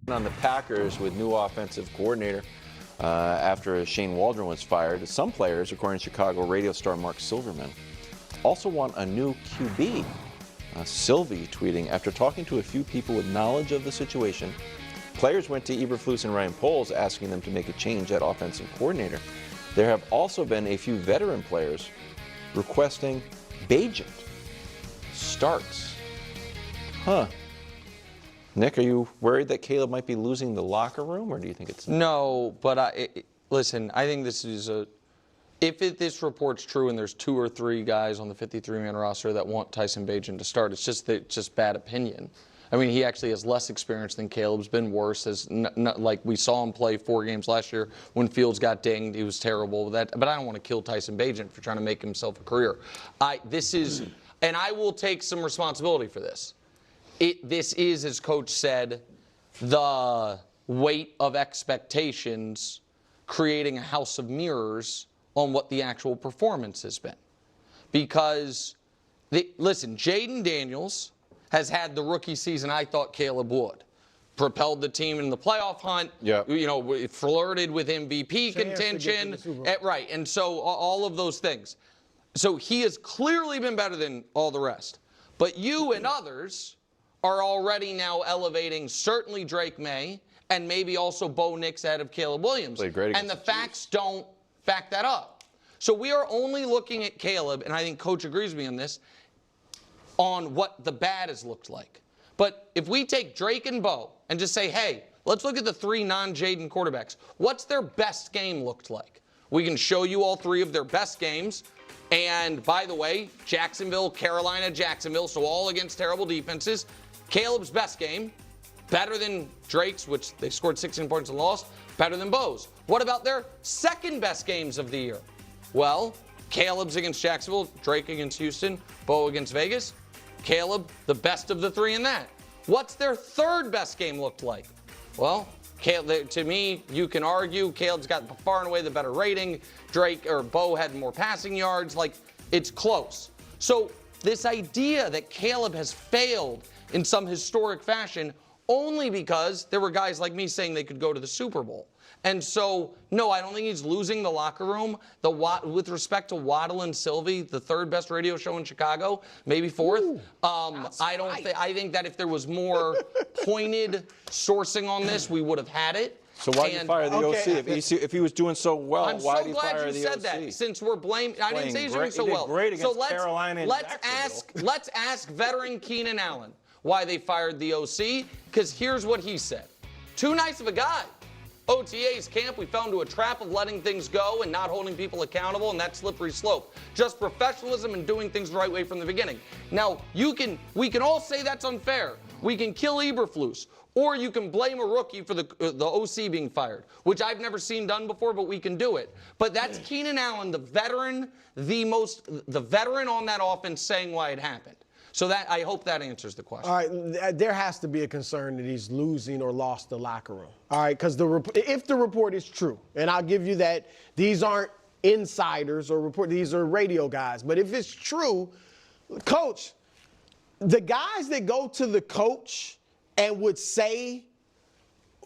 On the Packers with new offensive coordinator after Shane Waldron was fired. Some players, according to Chicago radio star Mark Silverman, also want a new QB. Sylvie tweeting, after talking to a few people with knowledge of the situation, players went to Eberflus and Ryan Poles asking them to make a change at offensive coordinator. There have also been a few veteran players requesting Bagent starts. Huh. Nick, are you worried that Caleb might be losing the locker room, or do you think it's... No, but listen, I think this is if this report's true and there's 2 or 3 guys on the 53-man roster that want Tyson Bagent to start, it's just bad opinion. I mean, he actually has less experience than Caleb's, been worse. Like we saw him play 4 games last year when Fields got dinged. He was terrible with that. But I don't want to kill Tyson Bagent for trying to make himself a career. And I will take some responsibility for this. This is, as Coach said, the weight of expectations creating a house of mirrors on what the actual performance has been. Because, listen, Jaden Daniels has had the rookie season I thought Caleb would. Propelled the team in the playoff hunt, flirted with MVP contention. Right, and so all of those things. So he has clearly been better than all the rest. But you and others are already now elevating certainly Drake May and maybe also Bo Nix ahead of Caleb Williams. And the facts don't back that up. So we are only looking at Caleb, and I think Coach agrees with me on this, on what the bad has looked like. But if we take Drake and Bo and just say, hey, let's look at the 3 non-Jaden quarterbacks. What's their best game looked like? We can show you all 3 of their best games. And by the way, Jacksonville, Carolina, Jacksonville, so all against terrible defenses. Caleb's best game, better than Drake's, which they scored 16 points and lost, better than Bo's. What about their second best games of the year? Well, Caleb's against Jacksonville, Drake against Houston, Bo against Vegas. Caleb, the best of the 3 in that. What's their third best game looked like? Well, Caleb, to me, you can argue Caleb's got far and away the better rating. Drake or Bo had more passing yards. Like, it's close. So this idea that Caleb has failed in some historic fashion only because there were guys like me saying they could go to the Super Bowl. And so, no, I don't think he's losing the locker room. With respect to Waddle and Sylvie, the 3rd best radio show in Chicago, maybe 4th. I think that if there was more pointed sourcing on this, we would have had it. So why did you fire the OC? If he was doing so well, why did you fire the OC? I'm so glad you said that. Since we're blaming, I didn't say he was doing so well. Great against Carolina and let's ask veteran Keenan Allen why they fired the OC, because here's what he said. Too nice of a guy. OTA's camp, we fell into a trap of letting things go and not holding people accountable, and that slippery slope. Just professionalism and doing things the right way from the beginning. Now, we can all say that's unfair. We can kill Eberflus, or you can blame a rookie for the OC being fired, which I've never seen done before, but we can do it. But that's Keenan Allen, the veteran, the veteran on that offense saying why it happened. So I hope that answers the question. All right, there has to be a concern that he's losing or lost the locker room. All right, because if the report is true, and I'll give you that these aren't insiders or these are radio guys, but if it's true, Coach, the guys that go to the coach and would say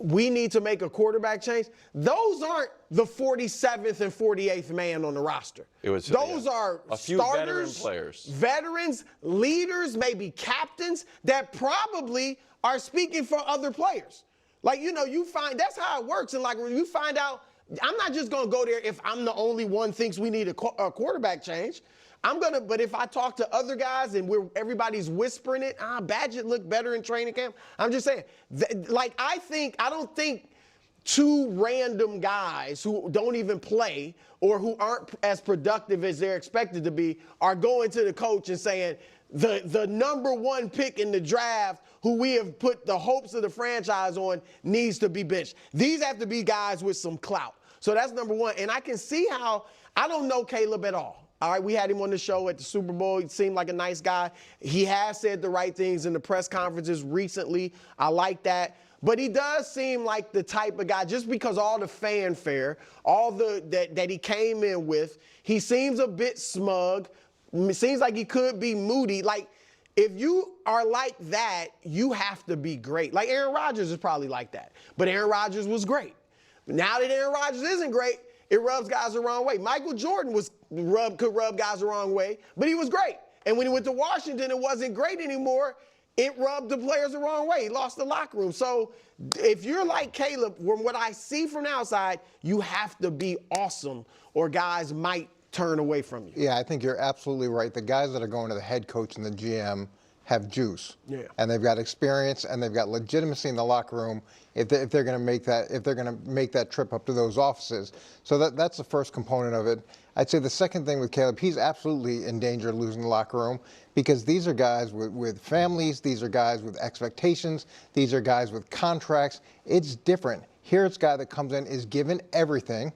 we need to make a quarterback change, those aren't the 47th and 48th man on the roster. Those are a few starters, veterans, leaders, maybe captains that probably are speaking for other players. Like, you find that's how it works. And like when you find out, I'm not just going to go there if I'm the only one thinks we need a quarterback change. But if I talk to other guys and everybody's whispering it, Badgett looked better in training camp. I'm just saying, I don't think 2 random guys who don't even play or who aren't as productive as they're expected to be are going to the coach and saying, the number 1 pick in the draft who we have put the hopes of the franchise on needs to be benched. These have to be guys with some clout. So that's number 1. And I can see how I don't know Caleb at all. All right, we had him on the show at the Super Bowl. He seemed like a nice guy. He has said the right things in the press conferences recently. I like that. But he does seem like the type of guy, just because all the fanfare, all that he came in with, he seems a bit smug. It seems like he could be moody. Like, if you are like that, you have to be great. Like Aaron Rodgers is probably like that. But Aaron Rodgers was great. Now that Aaron Rodgers isn't great, it rubs guys the wrong way. Michael Jordan could rub guys the wrong way, but he was great. And when he went to Washington, it wasn't great anymore. It rubbed the players the wrong way. He lost the locker room. So if you're like Caleb, from what I see from the outside, you have to be awesome or guys might turn away from you. Yeah, I think you're absolutely right. The guys that are going to the head coach and the GM have juice. Yeah. And they've got experience and they've got legitimacy in the locker room if they're going to make that trip up to those offices. So that's the first component of it. I'd say the second thing with Caleb, he's absolutely in danger of losing the locker room because these are guys with families, these are guys with expectations, these are guys with contracts. It's different. Here it's a guy that comes in, is given everything,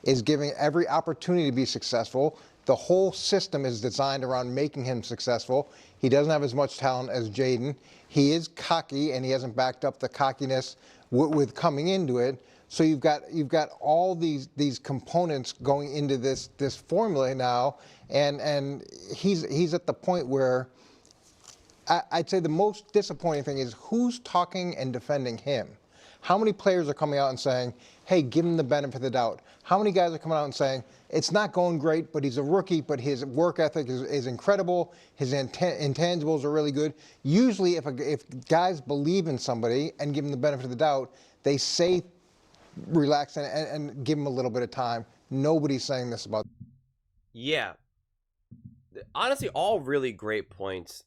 is giving every opportunity to be successful. The whole system is designed around making him successful. He doesn't have as much talent as Jaden. He is cocky, and he hasn't backed up the cockiness with coming into it. So you've got all these components going into this formula now, and he's at the point where I'd say the most disappointing thing is who's talking and defending him. How many players are coming out and saying, hey, give him the benefit of the doubt? How many guys are coming out and saying, it's not going great, but he's a rookie, but his work ethic is incredible, his intangibles are really good? Usually if guys believe in somebody and give him the benefit of the doubt, they say relax and give him a little bit of time. Nobody's saying this about. Yeah. Honestly, all really great points.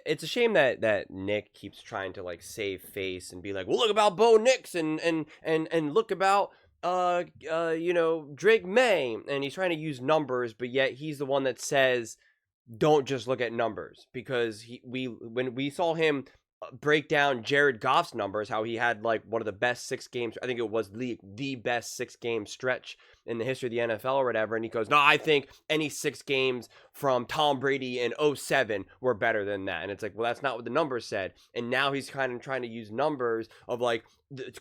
It's a shame that Nick keeps trying to like save face and be like, well, look about Bo Nix and look about Drake May, and he's trying to use numbers, but yet he's the one that says don't just look at numbers, because when we saw him break down Jared Goff's numbers, how he had like one of the best 6 games, I think it was the best 6-game stretch in the history of the NFL or whatever, and he goes, no, I think any 6 games from Tom Brady in 2007 were better than that. And it's like, well, that's not what the numbers said. And now he's kind of trying to use numbers of like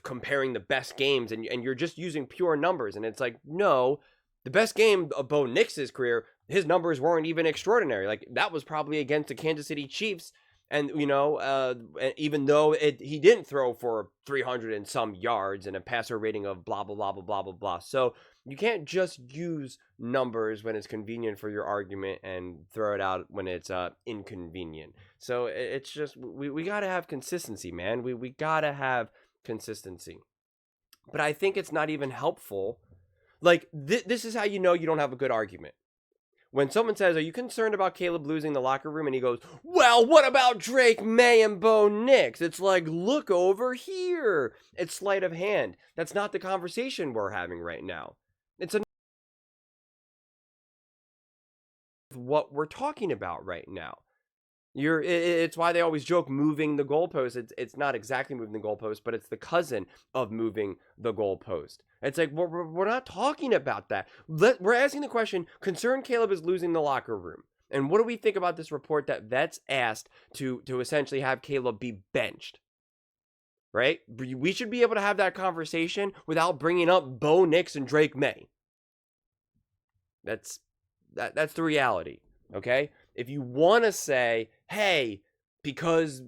comparing the best games, and you're just using pure numbers. And it's like, no, the best game of Bo Nix's career, his numbers weren't even extraordinary. Like that was probably against the Kansas City Chiefs. And, even though he didn't throw for 300 and some yards and a passer rating of blah, blah, blah, blah, blah, blah, blah. So you can't just use numbers when it's convenient for your argument and throw it out when it's inconvenient. So it's just, we got to have consistency, man. We got to have consistency. But I think it's not even helpful. Like, this is how you know you don't have a good argument. When someone says, are you concerned about Caleb losing the locker room? And he goes, well, what about Drake May and Bo Nix? It's like, look over here. It's sleight of hand. That's not the conversation we're having right now. It's what we're talking about right now. It's why they always joke moving the goalpost. It's not exactly moving the goalpost, but it's the cousin of moving the goalpost. It's like, we're not talking about that. We're asking the question, concerned Caleb is losing the locker room. And what do we think about this report that vets asked to essentially have Caleb be benched? Right? We should be able to have that conversation without bringing up Bo Nix and Drake May. That's the reality, okay? If you want to say, hey, because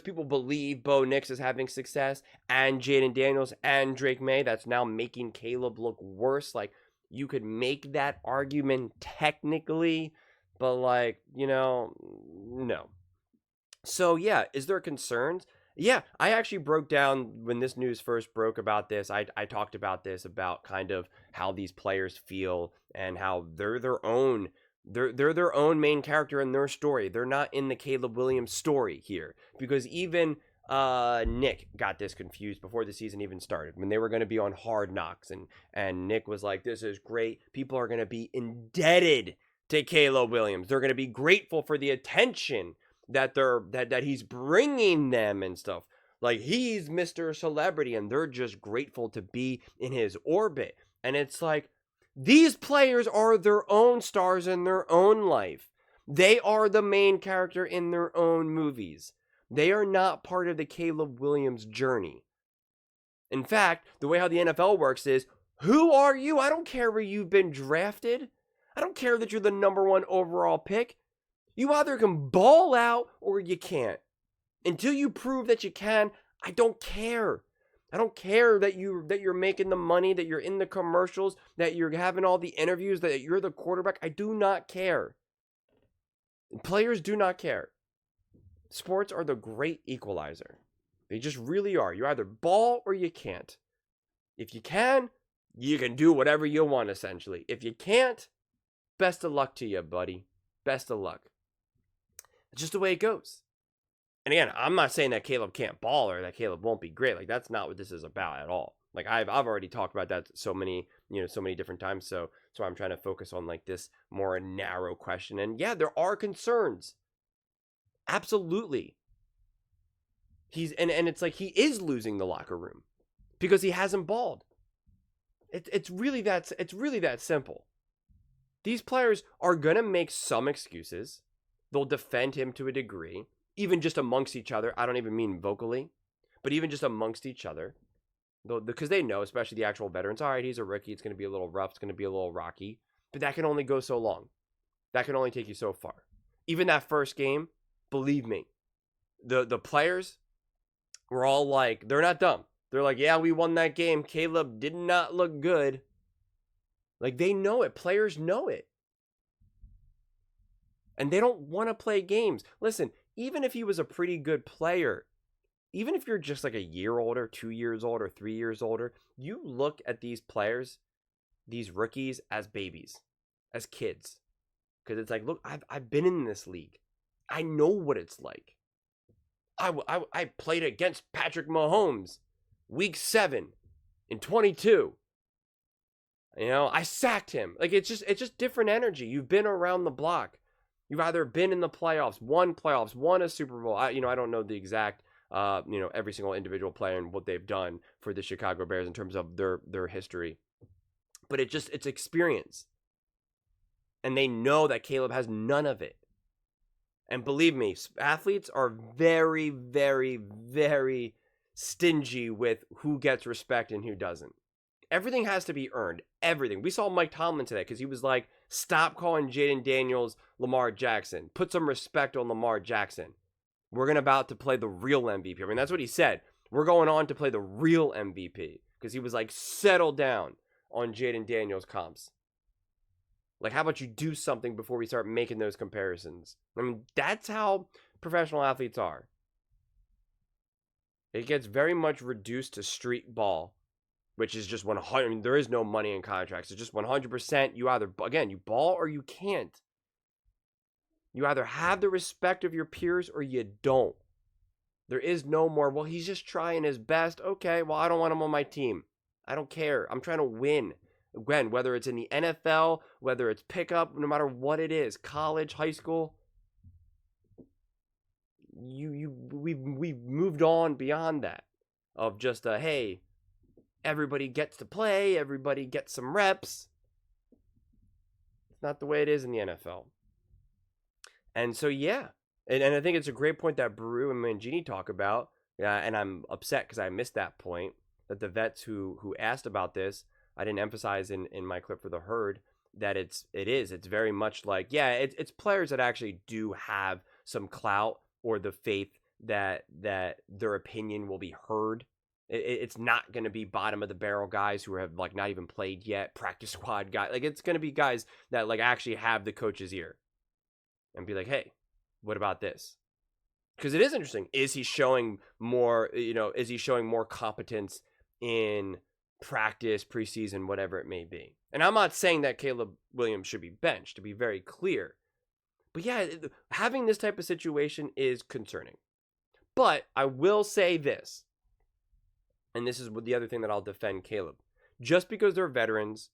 people believe Bo Nix is having success and Jaden Daniels and Drake May, that's now making Caleb look worse. Like, you could make that argument technically, but like, no. So yeah, is there concerns? Yeah, I actually broke down when this news first broke about this. I talked about this, about kind of how these players feel and how they're their own main character in their story. They're not in the Caleb Williams story here, because even Nick got this confused before the season even started when they were going to be on Hard Knocks, and Nick was like, this is great. People are going to be indebted to Caleb Williams. They're going to be grateful for the attention that he's bringing them and stuff. Like, he's Mr. Celebrity and they're just grateful to be in his orbit. And it's like, these players are their own stars in their own life. They are the main character in their own movies. They are not part of the Caleb Williams journey. In fact, the way how the NFL works is, who are you? I don't care where you've been drafted. I don't care that you're the #1 overall pick. You either can ball out or you can't. Until you prove that you can, I don't care. I don't care that you're making the money, that you're in the commercials, that you're having all the interviews, that you're the quarterback. I do not care. Players do not care. Sports are the great equalizer. They just really are. You either ball or you can't. If you can do whatever you want, essentially. If you can't, best of luck to you, buddy. Best of luck. It's just the way it goes. And again, I'm not saying that Caleb can't ball or that Caleb won't be great. Like, that's not what this is about at all. Like, I've already talked about that so many different times. So I'm trying to focus on like this more narrow question. And yeah, there are concerns. Absolutely. And it's like he is losing the locker room because he hasn't balled. It's really that simple. These players are gonna make some excuses. They'll defend him to a degree, even just amongst each other. I don't even mean vocally, but even just amongst each other, because they know, especially the actual veterans. All right, he's a rookie. It's gonna be a little rough. It's gonna be a little rocky. But that can only go so long. That can only take you so far. Even that first game, believe me, the players were all like, they're not dumb. They're like, yeah, we won that game. Caleb did not look good. Like, they know it. Players know it. And they don't want to play games. Listen, even if he was a pretty good player, even if you're just like a year older, 2 years older, 3 years older, you look at these players, these rookies, as babies, as kids. Because it's like, look, I've been in this league. I know what it's like. I played against Patrick Mahomes week 7 in 22. You know, I sacked him. Like, it's just different energy. You've been around the block. You've either been in the playoffs, won a Super Bowl. I don't know the exact, every single individual player and what they've done for the Chicago Bears in terms of their history. But it's experience. And they know that Caleb has none of it. And believe me, athletes are very, very, very stingy with who gets respect and who doesn't. Everything has to be earned. Everything. We saw Mike Tomlin today because he was like, stop calling Jaden Daniels Lamar Jackson. Put some respect on Lamar Jackson. We're about to play the real MVP. I mean, that's what he said. We're going on to play the real MVP because he was like, settle down on Jaden Daniels comps. Like, how about you do something before we start making those comparisons? I mean, that's how professional athletes are. It gets very much reduced to street ball, which is just 100. I mean, there is no money in contracts. It's just 100%. You either, again, you ball or you can't. You either have the respect of your peers or you don't. There is no more, well, he's just trying his best. Okay, well, I don't want him on my team. I don't care. I'm trying to win. Again, whether it's in the NFL, whether it's pickup, no matter what it is, college, high school, we've moved on beyond that of just hey, everybody gets to play, everybody gets some reps. It's not the way it is in the NFL. And so yeah, and I think it's a great point that Baru and Mangini talk about. And I'm upset because I missed that point, that the vets who asked about this, I didn't emphasize in my clip for the herd that it's very much like, yeah, it's players that actually do have some clout or the faith that their opinion will be heard. It's not going to be bottom of the barrel guys who have like not even played yet, practice squad guys. Like, it's going to be guys that like actually have the coach's ear and be like, hey, what about this? Because it is interesting. Is he showing more, is he showing more competence in practice, preseason, whatever it may be? And I'm not saying that Caleb Williams should be benched, to be very clear. But yeah, having this type of situation is concerning. But I will say this, and this is the other thing that I'll defend Caleb. Just because they're veterans,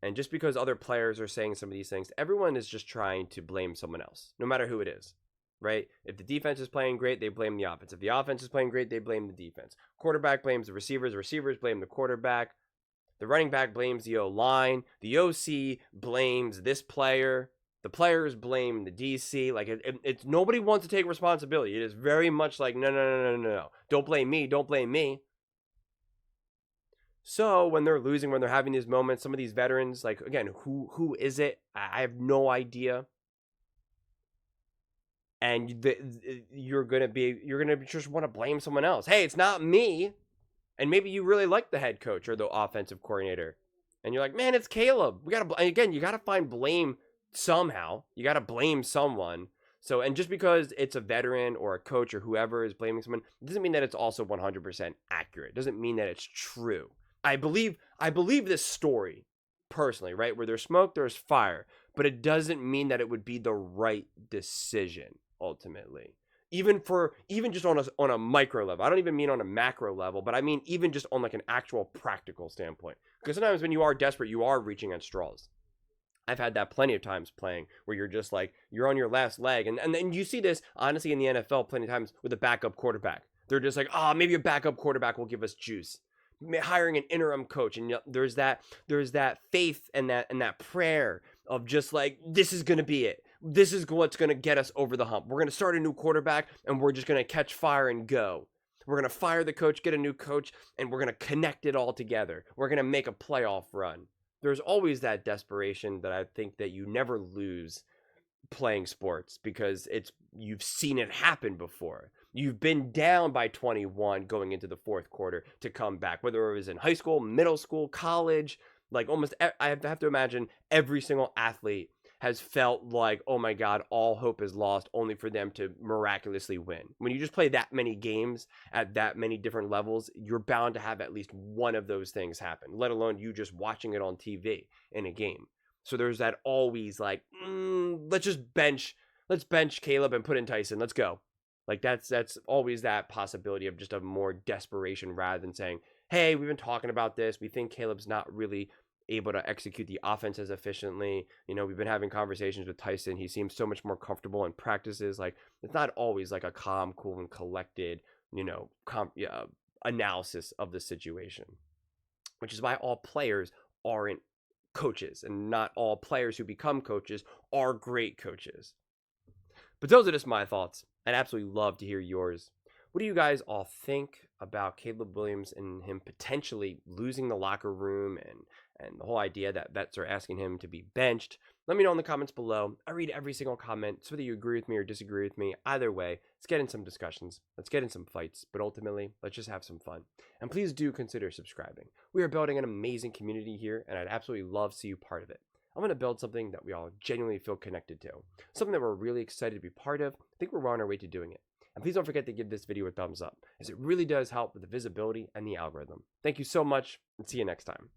and just because other players are saying some of these things, everyone is just trying to blame someone else, no matter who it is. Right? If the defense is playing great, they blame the offense. If the offense is playing great, they blame the defense. Quarterback blames the receivers blame the quarterback. The running back blames the O-line. The OC blames this player. The players blame the DC. Like, it's nobody wants to take responsibility. It is very much like, no. Don't blame me. Don't blame me. So when they're losing, when they're having these moments, some of these veterans, like, again, who is it? I have no idea. and you're gonna just want to blame someone else. Hey, it's not me. And maybe you really like the head coach or the offensive coordinator, and you're like, man, it's Caleb. We gotta, and again, you gotta find blame somehow. You gotta blame someone. So, and just because it's a veteran or a coach or whoever is blaming someone, it doesn't mean that it's also 100% accurate. It doesn't mean that it's true. I believe this story personally, right? Where there's smoke, there's fire, but it doesn't mean that it would be the right decision ultimately. Even just on a micro level. I don't even mean on a macro level, but I mean even just on like an actual practical standpoint. Because sometimes when you are desperate, you are reaching at straws. I've had that plenty of times playing where you're just like, you're on your last leg. And then you see this, honestly, in the NFL plenty of times with a backup quarterback. They're just like, oh, maybe a backup quarterback will give us juice. Hiring an interim coach. And there's that faith and that prayer of just like, this is going to be it. This is what's going to get us over the hump. We're going to start a new quarterback and we're just going to catch fire and go. We're going to fire the coach, get a new coach, and we're going to connect it all together. We're going to make a playoff run. There's always that desperation that I think that you never lose playing sports because you've seen it happen before. You've been down by 21 going into the fourth quarter to come back, whether it was in high school, middle school, college, like almost, I have to imagine every single athlete has felt like, oh my God, all hope is lost, only for them to miraculously win. When you just play that many games at that many different levels, you're bound to have at least one of those things happen, let alone you just watching it on TV in a game. So there's that always like, let's bench Caleb and put in Tyson. Let's go. Like that's always that possibility of just a more desperation rather than saying, hey, we've been talking about this. We think Caleb's not really able to execute the offense as efficiently. You know, we've been having conversations with Tyson. He seems so much more comfortable in practices. Like it's not always like a calm, cool, and collected, analysis of the situation, which is why all players aren't coaches and not all players who become coaches are great coaches. But those are just my thoughts. I'd absolutely love to hear yours. What do you guys all think about Caleb Williams and him potentially losing the locker room and the whole idea that vets are asking him to be benched? Let me know in the comments below. I read every single comment, so whether you agree with me or disagree with me, either way, let's get in some discussions. Let's get in some fights, but ultimately, let's just have some fun. And please do consider subscribing. We are building an amazing community here, and I'd absolutely love to see you part of it. I'm going to build something that we all genuinely feel connected to, something that we're really excited to be part of. I think we're on our way to doing it. And please don't forget to give this video a thumbs up, as it really does help with the visibility and the algorithm. Thank you so much, and see you next time.